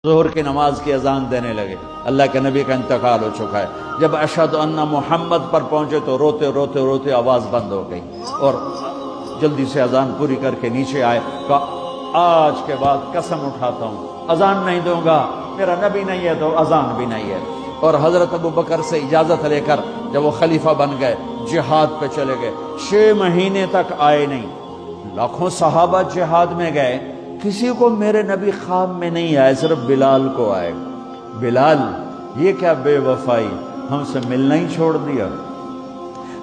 ظہر کی نماز کی اذان دینے لگے، اللہ کے نبی کا انتقال ہو چکا ہے۔ جب اشہد ان محمد پر پہنچے تو روتے روتے روتے آواز بند ہو گئی اور جلدی سے اذان پوری کر کے نیچے آئے، کہا آج کے بعد قسم اٹھاتا ہوں اذان نہیں دوں گا، میرا نبی نہیں ہے تو اذان بھی نہیں ہے۔ اور حضرت ابو بکر سے اجازت لے کر جب وہ خلیفہ بن گئے جہاد پہ چلے گئے، 6 مہینے تک آئے نہیں۔ لاکھوں صحابہ جہاد میں گئے، کسی کو میرے نبی خواب میں نہیں آئے، صرف بلال کو آئے۔ بلال یہ کیا بے وفائی، ہم سے ملنا ہی چھوڑ دیا،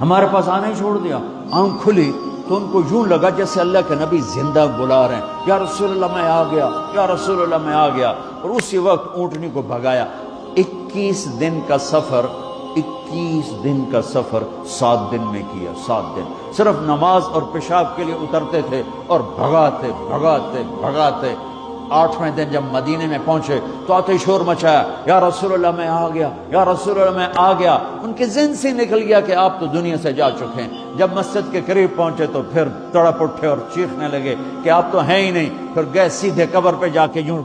ہمارے پاس آنا ہی چھوڑ دیا۔ آنکھ کھلی تو ان کو یوں لگا جیسے اللہ کے نبی زندہ بلا رہے ہیں، یا رسول اللہ میں آ گیا، یا رسول اللہ میں آ گیا۔ اور اسی وقت اونٹنی کو بھگایا۔ 21 دن کا سفر 7 دن میں کیا، 7 دن صرف نماز اور پیشاب کے لیے اترتے تھے اور بھگاتے بھگاتے بھگاتے۔ 8ویں دن جب مدینے میں پہنچے تو آتے شور مچایا، یا رسول اللہ میں آ گیا، یا رسول اللہ میں آ گیا۔ ان کے ذہن سے نکل گیا کہ آپ تو دنیا سے جا چکے ہیں۔ جب مسجد کے قریب پہنچے تو پھر تڑپ اٹھے اور چیخنے لگے کہ آپ تو ہیں ہی نہیں۔ پھر گئے سیدھے قبر پہ جا کے یوں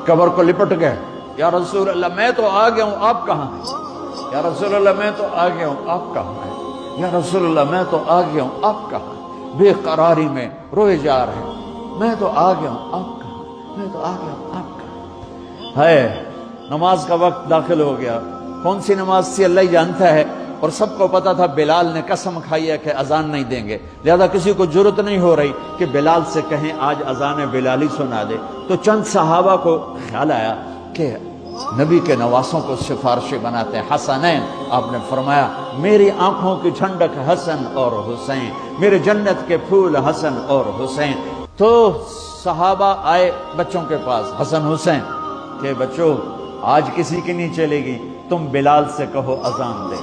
قبر کو لپٹ گئے، یا رسول اللہ میں تو آ گیا ہوں، آپ کہاں ہیں؟ یا رسول اللہ میں تو آ گیا ہوں، آپ کہاں ہیں؟ یا رسول اللہ میں تو آ گیا ہوں، آپ کہاں ہیں؟ بے قراری میں روئے جا رہے ہیں، میں تو آ گیا ہوں، آپ کہاں ہیں؟ میں تو آ گیا ہوں، آپ کہاں ہیں؟ نماز کا وقت داخل ہو گیا۔ کون سی نماز تھی اللہ ہی جانتا ہے، اور سب کو پتا تھا بلال نے قسم کھائی ہے کہ اذان نہیں دیں گے، لہذا کسی کو جرت نہیں ہو رہی کہ بلال سے کہیں آج اذان بلالی سنا دے۔ تو چند صحابہ کو خیال آیا کہ نبی کے نواسوں کو سفارشی بناتے ہیں، حسنین۔ آپ نے فرمایا میری آنکھوں کی ٹھنڈک حسن اور حسین، میرے جنت کے پھول حسن اور حسین۔ تو صحابہ آئے بچوں کے پاس، حسن حسین، کہ بچوں آج کسی کی نہیں چلے گی، تم بلال سے کہو اذان دے۔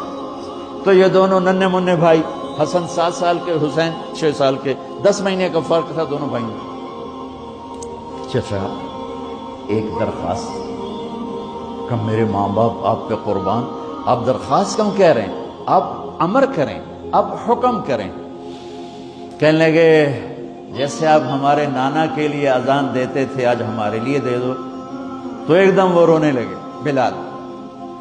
تو یہ دونوں ننھے منھے بھائی، حسن 7 سال کے، حسین 6 سال کے، 10 مہینے کا فرق تھا دونوں بھائیوں۔ چچا ایک درخواست، کہ میرے ماں باپ آپ پہ قربان، آپ درخواست کیوں کہہ رہے ہیں؟ آپ امر کریں، آپ حکم کریں۔ کہنے لگے جیسے آپ ہمارے نانا کے لیے اذان دیتے تھے آج ہمارے لیے دے دو۔ تو ایک دم وہ رونے لگے بلال،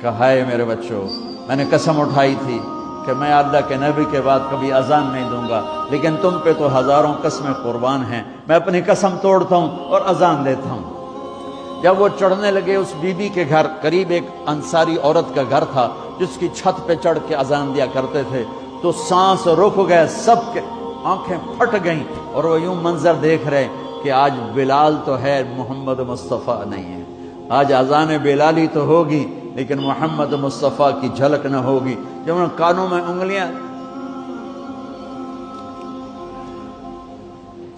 کہا ہے میرے بچوں، میں نے قسم اٹھائی تھی کہ میں اللہ کے نبی کے بعد کبھی اذان نہیں دوں گا، لیکن تم پہ تو ہزاروں قسمیں قربان ہیں، میں اپنی قسم توڑتا ہوں اور اذان دیتا ہوں۔ جب وہ چڑھنے لگے اس بی بی کے گھر، قریب ایک انصاری عورت کا گھر تھا جس کی چھت پہ چڑھ کے اذان دیا کرتے تھے، تو سانس رک گئے، سب کے آنکھیں پھٹ گئیں، اور وہ یوں منظر دیکھ رہے کہ آج بلال تو ہے، محمد مصطفیٰ نہیں ہے۔ آج اذان بلالی تو ہوگی لیکن محمد مصطفیٰ کی جھلک نہ ہوگی۔ جب انہوں نے کانوں میں انگلیاں،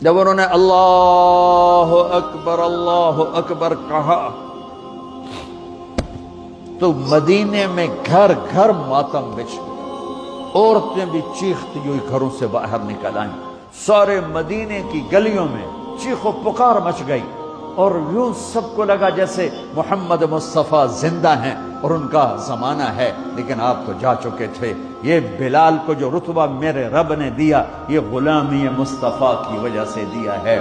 جب انہوں نے اللہ اکبر کہا تو مدینے میں گھر گھر ماتم بچھ گیا، عورتیں بھی چیختی ہوئی گھروں سے باہر نکل آئیں، سارے مدینے کی گلیوں میں چیخ و پکار مچ گئی، اور یوں سب کو لگا جیسے محمد مصطفیٰ زندہ ہیں اور ان کا زمانہ ہے، لیکن آپ تو جا چکے تھے۔ یہ بلال کو جو رتبہ میرے رب نے دیا، یہ غلامی مصطفیٰ کی وجہ سے دیا ہے۔